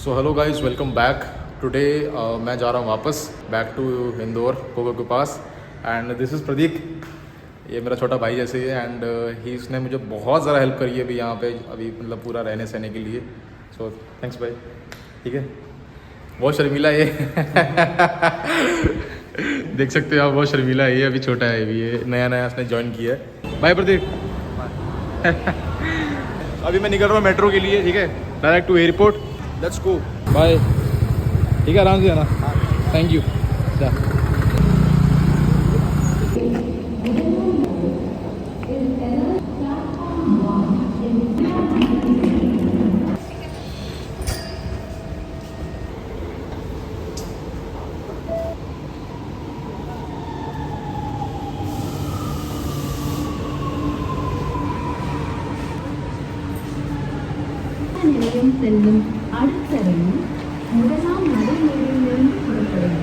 So hello guys, welcome back. Today मैं जा रहा हूँ वापस बैक टू इंदौर कोको के पास। एंड दिस इज़ प्रदीप, ये मेरा छोटा भाई जैसे ही है। एंड ही इसने मुझे बहुत ज़्यादा हेल्प करी है अभी यहाँ पे, अभी मतलब पूरा रहने सहने के लिए। सो थैंक्स भाई। ठीक है, बहुत शर्मीला है ये देख सकते हो आप, बहुत शर्मीला है ये, अभी छोटा है अभी, ये नया नया इसने ज्वाइन किया है। बाय प्रदीप अभी मैं निकल रहा हूँ मेट्रो के लिए, ठीक है, direct to airport. Let's go, bye. ठीक है, आराम से आना। Thank you. நிலையம் செல்லும் அடுத்த ரயில் முதலாம் நடைமேடையிலிருந்து புறப்படும்.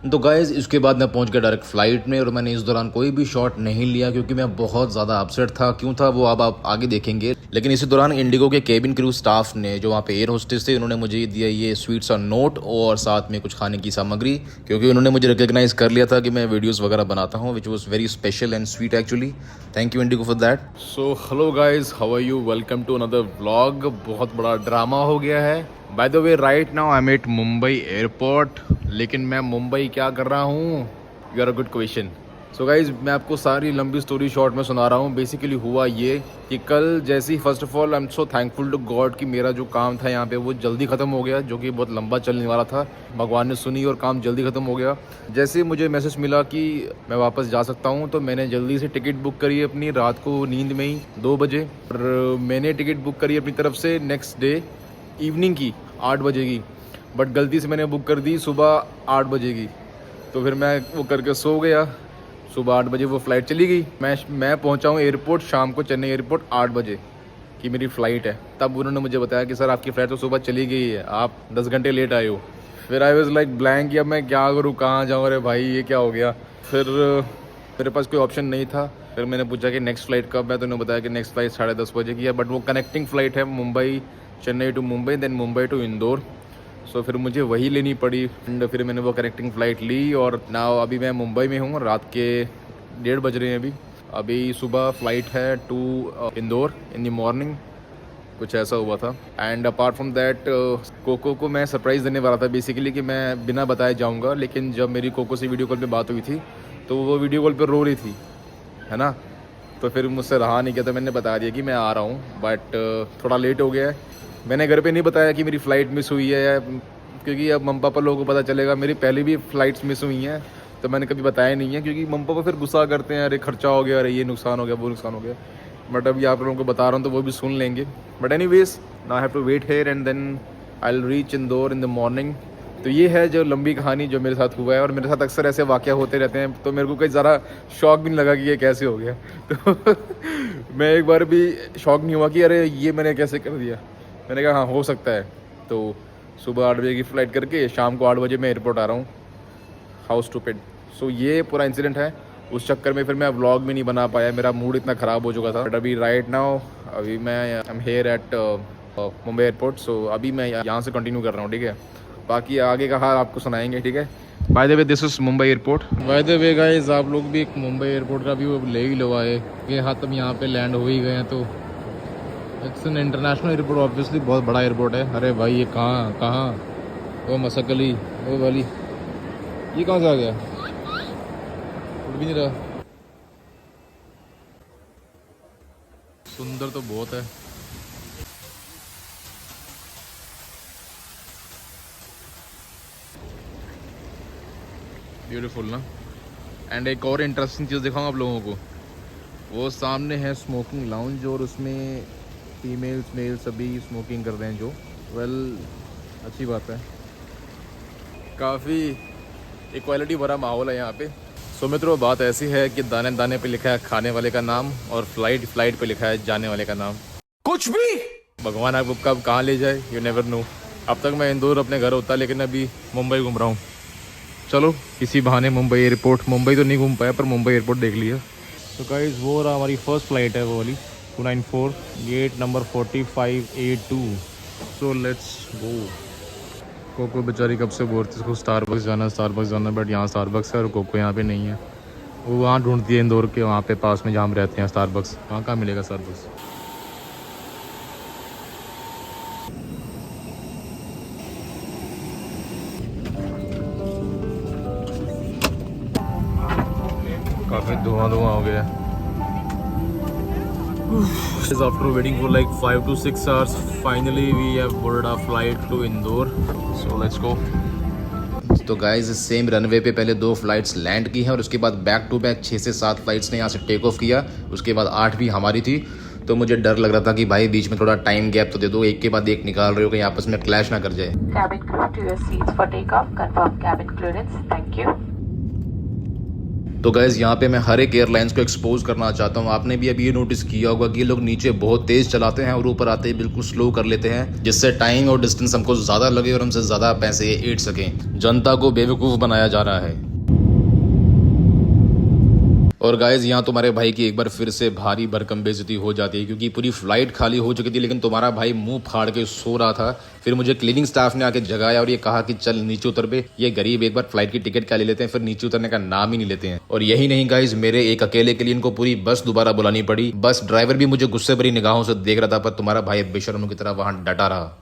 तो गाइज़ इसके बाद मैं पहुंच गया डायरेक्ट फ़्लाइट में, और मैंने इस दौरान कोई भी शॉट नहीं लिया क्योंकि मैं बहुत ज़्यादा अपसेट था। क्यों था वो अब आप आगे देखेंगे। लेकिन इसी दौरान इंडिगो के केबिन क्रू स्टाफ ने, जो वहाँ पे एयर होस्टेस थे, उन्होंने मुझे दिया ये स्वीट्स और नोट और साथ में कुछ खाने की सामग्री, क्योंकि उन्होंने मुझे रिकग्नाइज़ कर लिया था कि मैं वीडियोज़ वगैरह बनाता हूँ, which was very special and sweet actually. Thank you IndiGo for that. So hello guys, how are you, welcome to another vlog. बहुत बड़ा ड्रामा हो गया है। By the way, right now I am at Mumbai airport. लेकिन मैं मुंबई क्या कर रहा हूँ, you are a good question. So guys, मैं आपको सारी लंबी स्टोरी शॉर्ट में सुना रहा हूँ। बेसिकली हुआ ये कि कल जैसे ही, first of all I am so thankful to God कि मेरा जो काम था यहाँ पे वो जल्दी ख़त्म हो गया, जो कि बहुत लंबा चलने वाला था। भगवान ने सुनी और काम जल्दी ख़त्म हो गया। जैसे ही मुझे मैसेज मिला कि मैं वापस जा सकता हूँ, तो मैंने जल्दी से टिकट बुक करी अपनी, रात को नींद में ही 2 बजे। और मैंने टिकट बुक करी अपनी तरफ से नेक्स्ट डे इवनिंग की 8 बजे की, बट गलती से मैंने बुक कर दी सुबह 8 बजे की। तो फिर मैं वो करके सो गया। सुबह 8 बजे वो फ़्लाइट चली गई। मैं पहुंचा हूँ एयरपोर्ट शाम को, चेन्नई एयरपोर्ट 8 बजे की मेरी फ़्लाइट है। तब उन्होंने मुझे बताया कि सर आपकी फ़्लाइट तो सुबह चली गई है, आप 10 घंटे लेट आए हो। फिर आई वॉज लाइक ब्लैंक कि अब मैं क्या करूँ, कहाँ जाऊँ, अरे भाई ये क्या हो गया। फिर मेरे पास कोई ऑप्शन नहीं था। फिर मैंने पूछा कि नेक्स्ट फ़्लाइट कब है, तो उन्होंने बताया कि नेक्स्ट फ़्लाइट 10:30 बजे की है, बट वो कनेक्टिंग फ़्लाइट है Mumbai, Chennai to Mumbai, then Mumbai to Indore. So फिर मुझे वही लेनी पड़ी। एंड फिर मैंने वो कनेक्टिंग फ़्लाइट ली, और नाउ अभी मैं मुंबई में हूँ। रात के 1:30 बज रहे हैं अभी सुबह फ़्लाइट है to Indore in the morning, कुछ ऐसा हुआ था। And apart from that, Coco को मैं सरप्राइज़ देने वाला था बेसिकली, कि मैं बिना बताए जाऊँगा। लेकिन जब मेरी कोको से वीडियो कॉल पे बात हुई थी, तो वो वीडियो कॉल पे रो रही थी, है ना। तो फिर मुझसे रहा नहीं गया, तो मैंने बता दिया कि मैं आ रहा हूँ, बट थोड़ा लेट हो गया है। मैंने घर पे नहीं बताया कि मेरी फ़्लाइट मिस हुई है, क्योंकि अब मम्मी पापा लोगों को पता चलेगा। मेरी पहले भी फ़्लाइट्स मिस हुई हैं, तो मैंने कभी बताया नहीं है, क्योंकि मम्मी पापा फिर गुस्सा करते हैं, अरे खर्चा हो गया, अरे ये नुकसान हो गया, वो नुकसान हो गया। बट अभी आप लोगों को बता रहा हूँ तो वो भी सुन लेंगे। But anyways, now I have to wait here and then I will reach Indore in the morning. तो ये है जो लंबी कहानी जो मेरे साथ हुआ है, और मेरे साथ अक्सर ऐसे वाक़या होते रहते हैं, तो मेरे को कोई ज़रा शॉक भी नहीं लगा कि ये कैसे हो गया। तो मैं एक बार भी शॉक नहीं हुआ कि अरे ये मैंने कैसे कर दिया। मैंने कहा हाँ, हो सकता है। तो सुबह 8 बजे की फ़्लाइट करके शाम को 8 बजे मैं एयरपोर्ट आ रहा हूँ। How stupid. सो ये पूरा इंसिडेंट है। उस चक्कर में फिर मैं व्लॉग भी नहीं बना पाया, मेरा मूड इतना ख़राब हो चुका था। बट अभी राइट नाउ, अभी मैं I am here at Mumbai airport. So अभी मैं यहाँ से कंटिन्यू कर रहा हूँ, ठीक है। बाकी आगे का हाल आपको सुनाएंगे, ठीक है। By the way, this is Mumbai airport. Bye the way guys, आप लोग भी एक मुंबई एयरपोर्ट का व्यू ले ही लो आए। ये हाथ अब यहाँ पे लैंड हो ही गए हैं, तो it's an international airport, obviously बहुत बड़ा एयरपोर्ट है। अरे भाई ये कहाँ कहाँ, वो मसकली, वो वाली, ये कहाँ से आ गया, उड़ भी नहीं रहा। सुंदर तो बहुत है। ब्यूटीफुल ना। एंड एक और इंटरेस्टिंग चीज़ दिखाऊँ आप लोगों को, वो सामने है स्मोकिंग लाउंज, और उसमें फीमेल्स मेल सभी स्मोकिंग कर रहे हैं, जो वेल अच्छी बात है। काफ़ी इक्वालिटी भरा माहौल है यहाँ पे। सो मित्रों, बात ऐसी है कि दाने दाने पे लिखा है खाने वाले का नाम, और फ्लाइट फ्लाइट पे लिखा है जाने वाले का नाम। कुछ भी भगवान आपको कब कहाँ ले जाए, यू नेवर नो। अब तक मैं इंदौर अपने घर होता, लेकिन अभी मुंबई घूम रहा हूँ। चलो इसी बहाने मुंबई एयरपोर्ट, मुंबई तो नहीं घूम पाया पर मुंबई एयरपोर्ट देख लिया। तो गाइस वो रहा हमारी फ़र्स्ट फ़्लाइट है वो वाली 294, gate number 45A2। So let's go. Coco बेचारी कब से बोलती है उसको स्टारबक्स जाना, बट यहाँ स्टारबक्स है और कोको यहाँ पे नहीं है। वो वहाँ ढूंढती है इंदौर के वहाँ पे पास में जहाँ हम रहते हैं स्टारबक्स, वहाँ कहाँ मिलेगा स्टारबक्स। काफ़ी धुआं हो गया है। After waiting for like 5 to 6 hours, finally we have boarded our flight to Indore. So let's go. तो गाइज सेम रनवे पे पहले 2 फ्लाइट्स लैंड की हैं और उसके बाद बैक टू बैक 6 से 7 फ्लाइट्स ने यहाँ से टेक ऑफ किया। उसके बाद 8 भी हमारी थी। तो मुझे डर लग रहा था कि भाई बीच में थोड़ा टाइम गैप तो दे दो, एक के बाद एक निकाल रहे हो, कहीं आपस में क्लैश ना कर जाए। Cabin crew to your seats for takeoff. Confirm cabin clearance. Thank you. तो गाइज यहाँ पे मैं हर एक एयरलाइंस को एक्सपोज करना चाहता हूँ। आपने भी अभी ये नोटिस किया होगा कि ये लोग नीचे बहुत तेज चलाते हैं और ऊपर आते ही बिल्कुल स्लो कर लेते हैं, जिससे टाइम और डिस्टेंस हमको ज़्यादा लगे और हमसे ज़्यादा पैसे ये ऐंठ सकें। जनता को बेवकूफ़ बनाया जा रहा है। और गाइज यहाँ तुम्हारे भाई की एक बार फिर से भारी भरकम बेइज्जती हो जाती है, क्योंकि पूरी फ्लाइट खाली हो चुकी थी लेकिन तुम्हारा भाई मुंह फाड़ के सो रहा था। फिर मुझे क्लीनिंग स्टाफ ने आके जगाया और ये कहा कि चल नीचे उतर पे। ये गरीब एक बार फ्लाइट की टिकट क्या ले लेते हैं, फिर नीचे उतरने का नाम ही नहीं लेते हैं। और यही नहीं गाइज, मेरे एक अकेले के लिए इनको पूरी बस दोबारा बुलानी पड़ी। बस ड्राइवर भी मुझे गुस्से भरी निगाहों से देख रहा था, पर तुम्हारा भाई बेशर्मों की तरह वहां डटा रहा।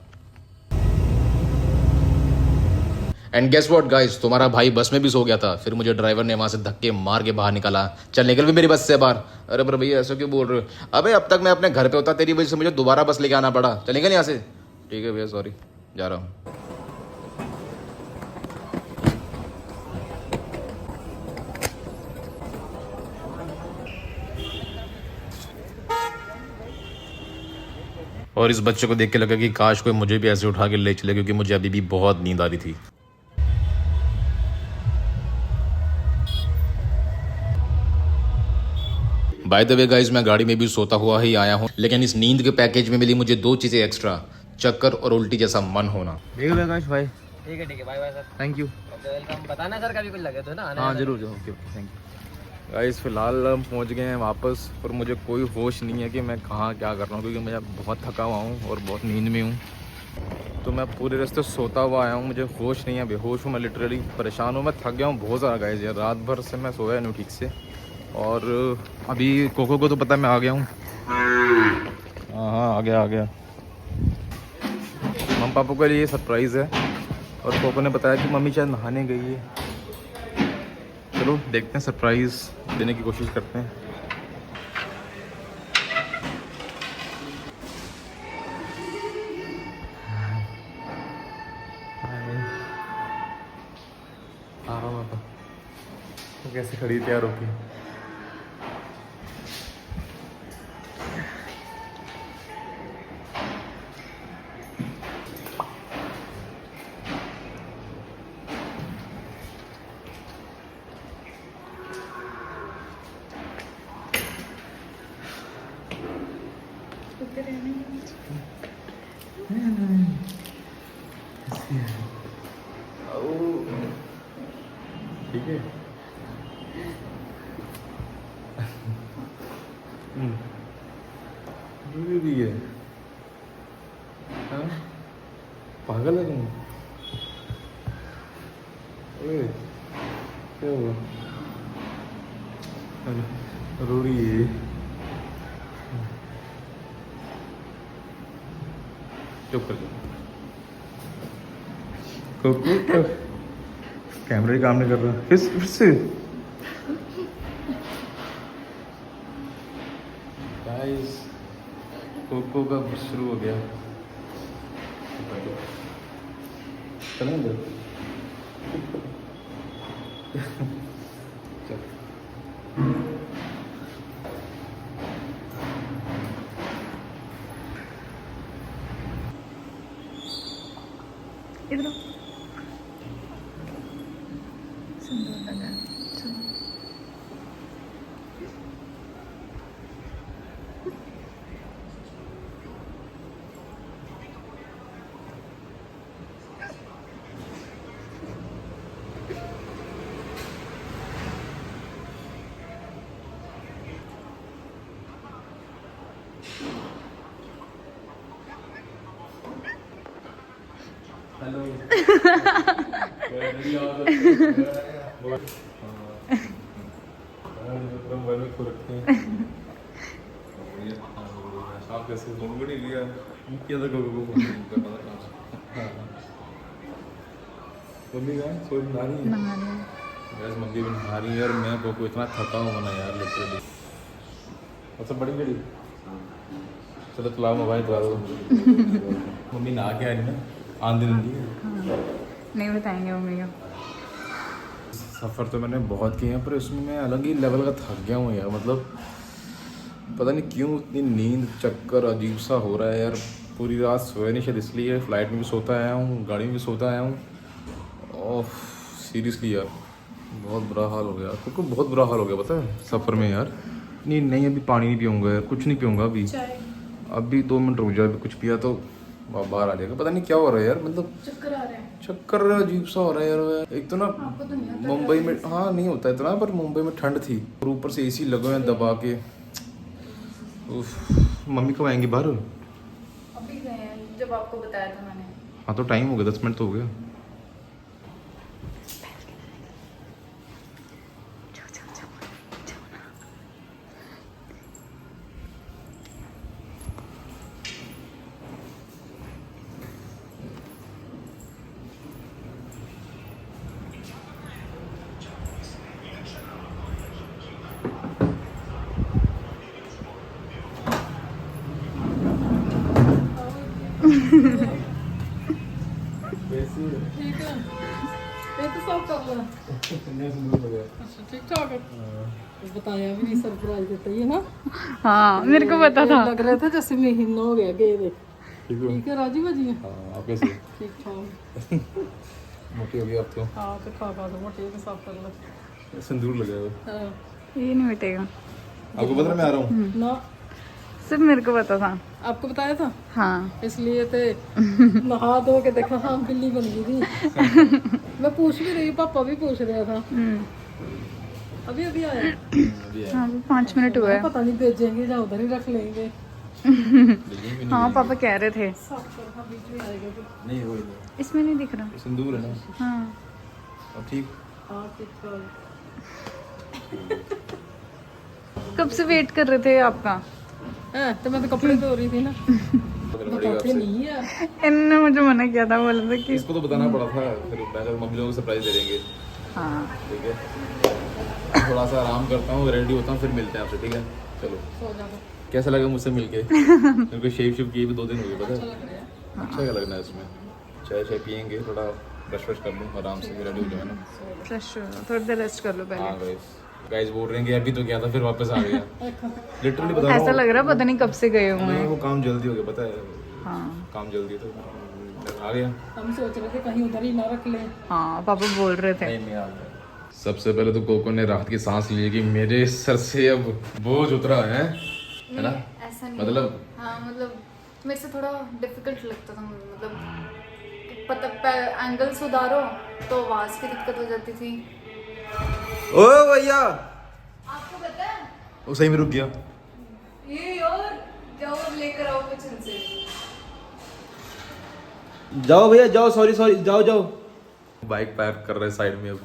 एंड गेस व्हाट गाइस, तुम्हारा भाई बस में भी सो गया था। फिर मुझे ड्राइवर ने वहां से धक्के मार के बाहर निकाला, चल निकल भी मेरी बस से बाहर। अरे पर भैया ऐसा क्यों बोल रहे हो? अबे अब तक मैं अपने घर पे होता, तेरी वजह से मुझे दोबारा बस लेके आना पड़ा। चल निकल यहाँ से। ठीक है भैया, सॉरी, जा रहा हूँ। और इस बच्चे को देख के लगा कि काश कोई मुझे भी ऐसे उठा के ले चले, क्योंकि मुझे अभी भी बहुत नींद आ रही थी। बाय द वे गाइज, मैं गाड़ी में भी सोता हुआ ही आया हूँ, लेकिन इस नींद के पैकेज में मिली मुझे 2 चीजें एक्स्ट्रा, चक्कर और उल्टी जैसा मन होना। ठीक है आकाश भाई, ठीक है bye bye sir. Thank you. Okay welcome. बताना सर कभी कुछ लगे तो ना। हाँ जरूर जरूर, ओके थैंक यू। गाइस फिलहाल हम पहुँच गए हैं वापस, पर मुझे कोई होश नहीं है कि मैं कहाँ क्या कर रहा हूँ, क्योंकि मैं बहुत थका हुआ हूँ और बहुत नींद में हूँ। तो मैं पूरे रास्ते सोता हुआ आया हूँ, मुझे होश नहीं है, बेहोश हूँ मैं, लिटरली परेशान हूँ, मैं थक गया हूँ बहुत ज़्यादा गाइस यार। रात भर से मैं सोया नहीं ठीक से। और अभी कोको को तो पता है मैं आ गया हूँ। हाँ आ गया। मम्मी पापा के लिए सरप्राइज़ है, और कोको ने बताया कि मम्मी शायद नहाने गई है। चलो देखते हैं, सरप्राइज़ देने की कोशिश करते हैं। पापा तो कैसे खड़ी तैयार होगी। ठीक है। भी है। हाँ? पागल है तुम? ओए, क्या हुआ? अरे रो रही है। चुप कर जाओ। कैमरा ही काम नहीं कर रहा, फिर से गाइस कोको का शुरू हो गया। चलें अंदर। चल इधर सुंदर लगा। चलो आप कैसे नहीं लिया किया था मम्मी का सोच नहा रही है गैस मम्मी भी नहा रही है और मैं को इतना थका हुआ ना यार लिटरली मतलब बड़ी बड़ी चलो तुला मोबाइल चला दो मम्मी नहा के आ रही ना आंधी नंदी नहीं बताएंगे मम्मी को। सफ़र तो मैंने बहुत किए हैं पर उसमें मैं अलग ही लेवल का थक गया हूँ यार मतलब पता नहीं क्यों इतनी नींद चक्कर अजीब सा हो रहा है यार पूरी रात सोया नहीं शायद इसलिए फ़्लाइट में भी सोता आया हूँ गाड़ी में भी सोता आया हूँ और सीरियसली यार बहुत बुरा हाल हो गया क्योंकि बहुत बुरा हाल हो गया पता है सफ़र में यार नहीं अभी पानी नहीं पीऊँगा यार कुछ नहीं पीऊँगा अभी 2 मिनट रुक जाए अभी कुछ पिया तो बाहर आ जाएगा पता नहीं क्या हो रहा है यार मतलब चक्कर आ रहे हैं। चक्कर अजीब सा हो रहा है यार एक तो ना मुंबई में हाँ नहीं होता इतना पर मुंबई में ठंड थी और ऊपर से एसी लगे हुए हैं दबा के मम्मी कब आएंगी बाहर अभी गए हैं जब आपको बताया था मैंने। हाँ तो टाइम हो गया 10 मिनट तो हो गया ठीक है ये तो सब कर लो। अच्छा ठीक ठाक है। बताया भी नहीं सरप्राइज देता ही है ना। हाँ मेरे को पता था। लग रहा था जैसे महीना हो गया गए देख। ठीक है राजी बाजी है। हाँ आप कैसे ठीक ठाक मोटी हो गई आप तो हाँ तो खा तो मोटे के साफ कर लो। सिंदूर लगा हुआ हाँ। ये नहीं मिटेगा। आपको पता है मैं आ रहा हूँ ना सिर्फ मेरे को पता था। आपको बताया था हाँ इसलिए तो नहा धो के देखा हाँ बिल्ली बन गई थी। मैं पूछ भी रही पापा भी पूछ रहा था अभी अभी आया हाँ 5 मिनट हुए हैं। पता नहीं भेजेंगे या उधर ही रख लेंगे। हाँ पापा कह रहे थे साफ करना बीच में आएगा तो नहीं वो इसमें नहीं दिख रहा। सिंदूर है ना हाँ अब ठीक हाँ ठीक है। कब से वेट कर रहे थे आपका। हाँ, तो मैं तो कपड़े धो रही थी ना। बताते नहीं है इन्होंने मुझे मना किया था बोला था कि इसको तो बताना पड़ा था फिर मैं कल मम्मी लोगों को सरप्राइज दे देंगे हाँ ठीक है थोड़ा सा आराम करता हूँ रेडी होता हूँ फिर मिलते हैं आपसे ठीक है चलो सो जाओ। कैसा लगा मुझसे मिलके मेरे को शेव शिव किए भी 2 दिन हो गए पता है अच्छा क्या लगना है इसमें चाय पियेंगे थोड़ा ब्रश व्रश कर लूँ आराम से रेडी हो जाए ना फ्रेश थोड़ी देर रेस्ट कर लो हाँ पहले। गाइस बोल रहे हैं कि अभी तो क्या था फिर वापस आ गया लिटरली बता रहा ऐसा हूँ लग रहा है पता नहीं कब से गए हुए नहीं हैं। वो काम जल्दी हो गया पता है हाँ काम जल्दी तो आ गया हम सोच रहे थे कहीं उधर ही ना रख ले। हाँ पापा बोल रहे थे। नहीं आ गया सबसे पहले तो कोको ने राहत की सांस ली कि मेरे सर से अब बोझ उतरा है ना ऐसा नहीं मतलब हाँ मतलब मेरे से थोड़ा डिफिकल्ट लगता था मतलब पता एंगल सुधारो तो आवाज़ की दिक्कत हो जाती थी। ओ भैया आपको पता है वो सही में रुक गया ये और जाओ अब लेकर आओ कुछ इनसे। जाओ भैया जाओ सॉरी जाओ बाइक पार्क कर रहे साइड में अब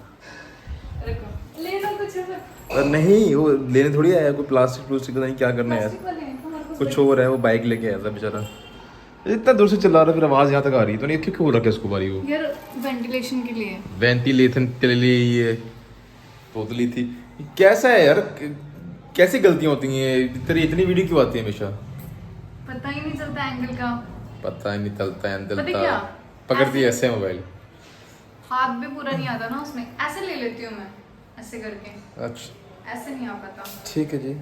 रखो ले लो कुछ ऐसा। अरे नहीं वो लेने थोड़ी आया कोई प्लास्टिक पता नहीं क्या करना है यार प्लास्टिक वाले हैं, हमारे पास कुछ और है वो बाइक लेके आया था बेचारा इतना दूर से चला रहा फिर आवाज यहाँ तक आ रही है तो नहीं क्यों रखा इसको बारी वो यार वेंटिलेशन के लिए। वेंटिलेशन के लिए ये बोतली थी कैसा है यार कैसी गलतियां होती हैं तेरी इतनी वीडियो क्यों आती है हमेशा पता ही नहीं चलता एंगल का। पता ही नहीं चलता है पता क्या? पकड़ती है ऐसे मोबाइल हाथ भी पूरा नहीं आता ना उसमें ऐसे ले लेती हूँ मैं ऐसे करके अच्छा ऐसे नहीं आ पाता। ठीक है जी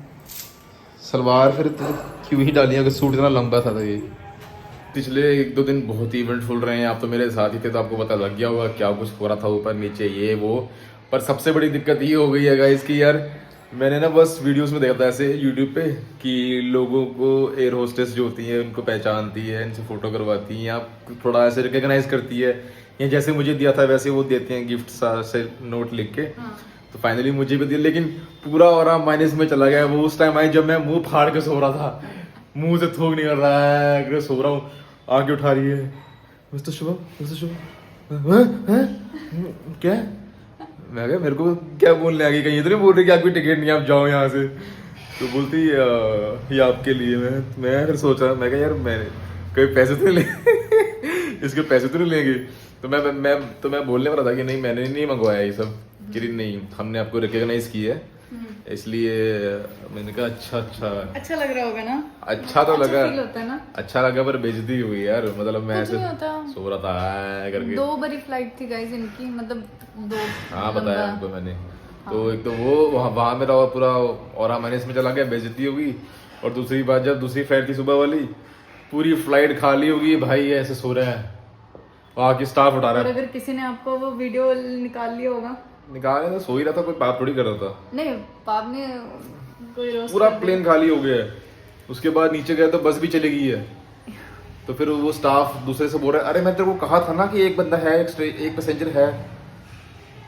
सलवार फिर तो क्यों ही डाली अगर सूट इतना लंबा था ये पिछले 1-2 दिन बहुत ही इवेंटफुल रहे हैं आप तो मेरे साथ ही थे तो आपको पता लग गया होगा क्या कुछ हो रहा था ऊपर नीचे ये वो पर सबसे बड़ी दिक्कत ये हो गई है गाइस कि यार मैंने ना बस वीडियोस में देखा था ऐसे यूट्यूब पे कि लोगों को एयर होस्टेस जो होती है उनको पहचानती है इनसे फोटो करवाती है या थोड़ा ऐसे रिकग्नाइज करती है या जैसे मुझे दिया था वैसे वो देते हैं गिफ्ट से नोट लिख के तो फाइनली मुझे भी दिया लेकिन पूरा और माइनस में चला गया वो उस टाइम आई जब मैं मुंह फाड़ के सो रहा था मुंह से थूक निकल रहा है अगर सो रहा हूँ आंखें उठा रही है मिस्टर शुभम क्या? मैं कहा मेरे को क्या बोलने आ गई, कहीं इतने बोल रही कि आपकी टिकट नहीं, आप जाओ यहाँ से। तो बोलती ये आपके लिए। मैं फिर सोचा, मैं कहा यार मैंने कोई पैसे तो नहीं ले इसके पैसे तो नहीं लेंगे। तो मैं बोलने वाला था कि नहीं मैंने नहीं मंगवाया ये सब, कि नहीं हमने आपको रिकॉग्नाइज की है, इसलिए मैंने कहा अच्छा लग रहा होगा ना? अच्छा तो लगा, फील होता है ना? अच्छा लगा, पर बेइज्जती हुई यार। मतलब मैं कुछ ऐसे नहीं होता। सो रहा था करके। 2 बड़ी फ्लाइट थी गाइस इनकी, मतलब 2। हाँ बताया उनको मैंने। तो एक तो वो वहाँ मेरा और पूरा और मैंने इसमें चला गया, बेइज्जती होगी। और दूसरी बात, जब दूसरी फ्लाइट थी सुबह वाली, पूरी फ्लाइट खाली होगी, भाई ऐसे सो रहे हैं, वहाँ की स्टाफ उठा रहा और है। अगर किसी ने आपको वो वीडियो निकाल लिया होगा? निकाले तो सो ही रहा था, कोई बात थोड़ी कर रहा था। नहीं, पाप ने कोई रोस्ट पूरा प्लेन खाली हो गया है। उसके बाद नीचे गया तो बस भी चली गई है। तो फिर वो स्टाफ दूसरे से बोल रहा है, अरे मैं तेरे को कहा था ना कि एक बंदा है, एक पैसेंजर है।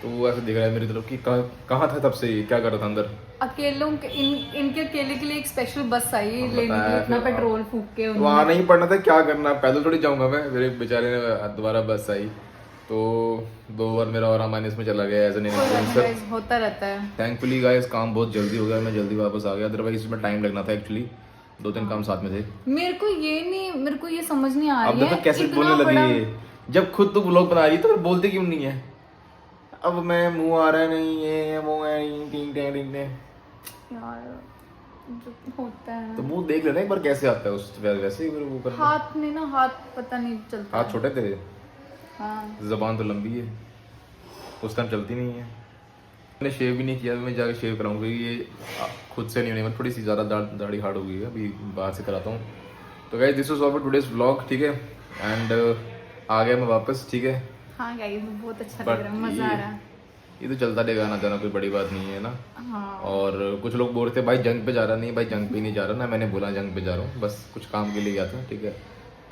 तो वो ऐसे देख रहा है मेरी तरफ कि कहाँ था तब से, क्या कर रहा था अंदर। अकेलों के इनके अकेले के लिए एक स्पेशल बस आई लेने के बताया लिए, इतना फिर। पेट्रोल फूक के उन्होंने। वहाँ नहीं पड़ना था, क्या करना, पैदल थोड़ी जाऊंगा मैं। मेरे बेचारे ने दोबारा बस आई, तो 2 बार मेरा और माइनस में चला गया एज एन इन्फ्लुएंसर। Guys, होता रहता है। थैंकफुली गाइस काम बहुत जल्दी हो गया, मैं जल्दी वापस आ गया, अदरवाइज इसमें टाइम लगना था। एक्चुअली 2-3 काम साथ में थे। मेरे को ये समझ नहीं आ अब रही है देखो कैसे इतना बोलने लगी बड़ा- है। जब खुद तो ब्लॉग बना रही है तो फिर बोलते क्यों नहीं है? अब मैं मुंह आ रहा है, नहीं ये वो है, टिंग टिंग टिंग टिंग। यार जो होता है तो मुंह देख लेना एक बार कैसे आता है, उस वैसे ही फिर वो करना। हाथ में ना, हाथ पता नहीं चलता हाथ है। छोटे थे, हाँ जबान तो लंबी है, उस टाइम चलती नहीं है। मैंने शेव भी नहीं किया, मैं जाके शेव कराऊंगा, ये खुद से नहीं होने वाली, थोड़ी सी ज़्यादा दाढ़ी हार्ड हो गई है, अभी बाहर से कराता हूँ। तो guys this was all for today's vlog, ठीक है। एंड आ गया मैं वापस, ठीक है। हाँ गाइस बहुत अच्छा But लग रहा है, मजा आ रहा है। ये तो चलता रहेगा, ना जाना कोई बड़ी बात नहीं है ना। हाँ और कुछ लोग बोल रहे थे भाई जंग पे जा रहा, नहीं भाई जंग पे नहीं जा रहा ना, मैंने बोला जंग पे जा रहा हूँ, बस कुछ काम के लिए गया था, ठीक है।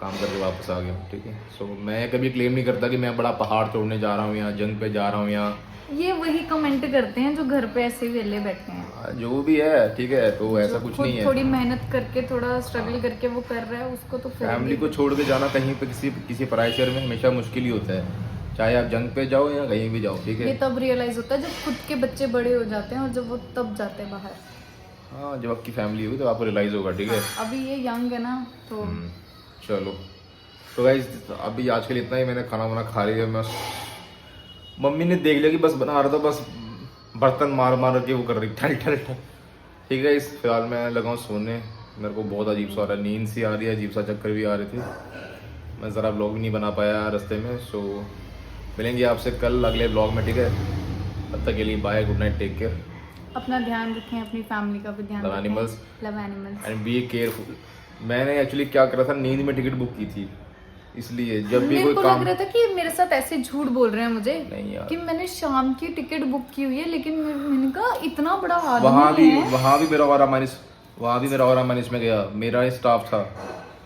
काम करके वापस आ गया हूँ, ठीक है। सो मैं कभी क्लेम नहीं करता कि मैं बड़ा पहाड़ तोड़ने जा रहा हूँ या जंग पे जा रहा हूँ, या ये वही कमेंट करते हैं जो घर पे ऐसे ही वेले बैठे हैं। जो भी है, ठीक है। तो ऐसा कुछ खुद नहीं है, थोड़ी मेहनत करके, थोड़ा स्ट्रगल करके वो कर रहा है, उसको तो फिर फैमिली को छोड़ के जाना कहीं पे किसी पराये शहर में हमेशा मुश्किल ही होता है, चाहे आप जंग पे जाओ या कहीं भी जाओ, ठीक ये है। तब रियलाइज होता है जब खुद के बच्चे बड़े हो जाते हैं, और जब वो तब जाते हैं बाहर। हाँ जब आपकी फैमिली होगी तो आपको रियलाइज होगा, ठीक है। अभी ये यंग है ना, तो चलो तो गाइस अभी आज के लिए इतना ही। मैंने खाना वाना खा लिया, मैं मम्मी ने देख लिया कि बस बना रहा था, बस बर्तन मार मार के वो कर रही ठल ठल ठल, ठीक है। इस फिलहाल मैं लगाऊँ सोने, मेरे को बहुत अजीब सा आ रहा है, नींद सी आ रही है, अजीब सा चक्कर भी आ रहे थे, मैं ज़रा ब्लॉग भी नहीं बना पाया रास्ते में। सो मिलेंगे आपसे कल अगले ब्लॉग में, ठीक है। तब तक के लिए bye, good night, take care, अपना ध्यान रखें, अपनी फैमिली का भी ध्यान Love रखें। animals. Love animals. And be careful. मैंने एक्चुअली क्या करा था, नींद में टिकट बुक की थी, इसलिए जब भी मेरे कोई को काम लग रहा था कि मेरे साथ ऐसे झूठ बोल रहे हैं मुझे, नहीं यार, कि मैंने शाम की टिकट बुक की हुई है, लेकिन मैंने कहा इतना बड़ा वहाँ आदमी भी है। वहाँ भी मेरा और माइनस में गया, मेरा ही स्टाफ था,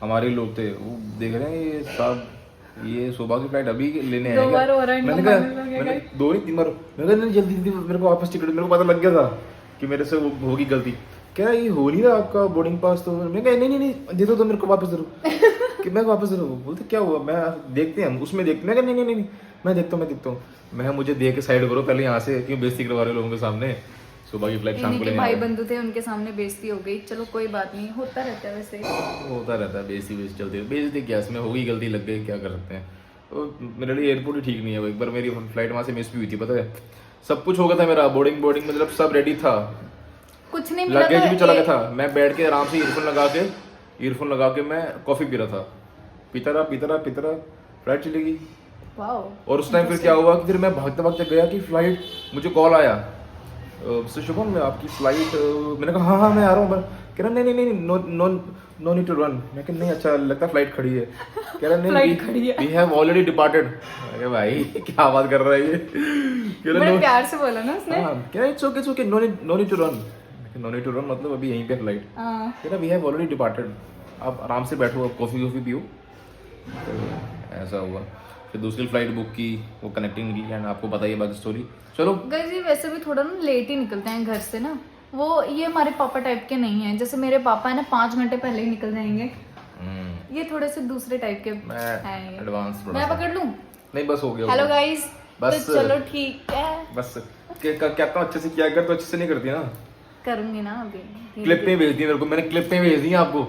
हमारे लोग थे, वो देख रहे हैं ये साहब ये सुबह की फ्लाइट अभी लेने दो आए बार क्या? हो रहा है, मैंने इनका कहा minus में मैंने 2 नहीं 3 बार, मैंने कहा नहीं जल्दी जल्दी मेरे को वापस टिकट, मेरे को पता लग गया था कि मेरे से वो होगी गलती। क्या ये हो नहीं रहा आपका बोर्डिंग पास? तो मैंने कहा नहीं दे दो तो मेरे को वापस दे दो कि मैं वापस दे दो। बोलते क्या हुआ, मैं देखते हैं उसमें देखते, मैं कहा नहीं मैं देखता हूँ। मैं मुझे देख के साइड करो पहले, यहाँ से क्यों बेइज्जती करवा रहे लोगों के सामने। सुबह की फ्लाइट शाम को इनके लेने भाई आ रहे। बंधु थे, उनके सामने बेइज्जती हो गई, चलो कोई बात नहीं, होता रहता है वैसे। होता रहता है, बेइज्जती चलती है, बेइज्जती क्या, इसमें होगी गलती, लग गई, क्या कर सकते हैं। तो मेरे लिए एयरपोर्ट ही ठीक नहीं है। एक बार मेरी फ्लाइट वहाँ से मिस भी हुई थी, पता है। सब कुछ हो गया था मेरा, बोर्डिंग मतलब सब रेडी था, कुछ नहीं मिला लगेज था, भी चला गया था। मैं बैठ के आराम से ईयरफोन लगा के मैं कॉफी पी रहा था, पीता रहा, फ्लाइट चली गई। वाओ। और उस टाइम फिर क्या हुआ कि फिर मैं भागते गया कि फ्लाइट, मुझे कॉल आया, मिस्टर शुभम मैं आपकी फ्लाइट, मैंने कहा हाँ मैं आ रहा हूँ। कह रहा नहीं नो नीड टू रन। मैं कहा नहीं अच्छा लगता फ्लाइट खड़ी है। कह रहा नहीं फ्लाइट खड़ी है। We have already departed. अरे भाई क्या बात कर रहा है ये। कह रहा बड़े "No." प्यार से बोला ना उसने। हाँ कह रहा it's okay no need to run. No need to run मतलब अभी यहीं पे फ्लाइट। हाँ। कह रहा वी हैव ऑलरेडी डिपार्टेड, आप आराम से बैठो, आप कॉफ़ी पियो। तो ऐसा हुआ, फिर दूसरी फ्लाइट बुक की, वो कनेक्टिंग निकली, एंड आपको बताइए बाकी स्टोरी। चलो गाइस ये वैसे भी थोड़ा ना लेट ही निकलते हैं घर से ना, वो ये हमारे पापा टाइप के नहीं है। जैसे मेरे पापा है ना 5 घंटे पहले ही निकल जाएंगे, ये थोड़े से दूसरे टाइप के मैं हैं ये। एडवांस थोड़ा मैं सा। पकड़ लूं? नहीं बस हो गया। हेलो गाइस, तो बस। चलो ठीक है, बस कहता हूँ अच्छे से किया कर, तो अच्छे से नहीं करती ना। करूंगी ना अभी धीरे-धीरे। क्लिप में भेज दी मेरे को, मैंने क्लिप में भेज दी आपको,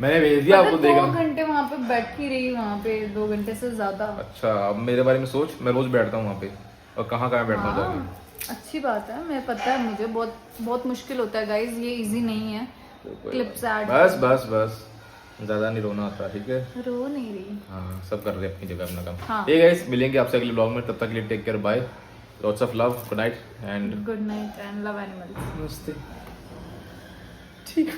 मैंने भेज दिया आपको, पता है, 2 देखना। घंटे वहाँ पे बैठी रही, वहाँ पे 2 घंटे से ज्यादा। अच्छा अब मेरे बारे में सोच, मैं रोज बैठता हूँ वहाँ पे, और कहाँ कहाँ बैठता हूँ जाके। हाँ, अच्छी बात है, मैं पता है मुझे बहुत बहुत मुश्किल होता है गाइस, ये इजी नहीं है क्लिप्स ऐड। बस बस बस, ज्यादा नहीं रोना आता, ठीक है। रो नहीं रही। हाँ सब कर रहे हैं अपनी जगह अपना काम। हाँ। ठीक है गाइस, मिलेंगे आपसे अगले ब्लॉग में, तब तक के लिए take care, bye, lots of love, good night and good night and love animals. नमस्ते। ठीक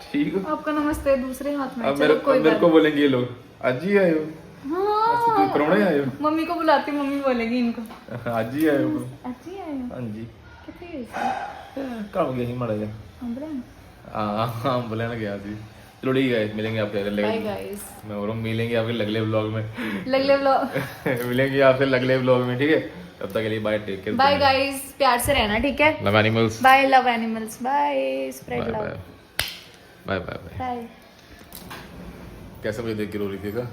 ठीक हो। आपका नमस्ते दूसरे हाथ में। अब चलो कोई मेरे बात को बोलेंगे ये लोग, आज ही आए हो, हाँ, परौणे आए हो, मम्मी को बुलाती, मम्मी बोलेगी इनको आज ही आए हो। अच्छी है हाँ जी, कितनी कहाँ हो गया ही मड़ा गया। हाँ बोले ना गया जी। चलो ठीक है, मिलेंगे आपके अगले, बाय गाइस, मैं बोल रहा हूँ मिलेंगे आपके अगले ब्लॉग में। लगले व्लॉग। मिलेंगे आपसे अगले ब्लॉग में, ठीक है। तब तक के लिए bye, take care, bye guys, प्यार से रहना, ठीक है। Love animals, bye love animals, bye spread bye love, bye bye bye. Bye. कैसे मुझे देख के रो रही थी का?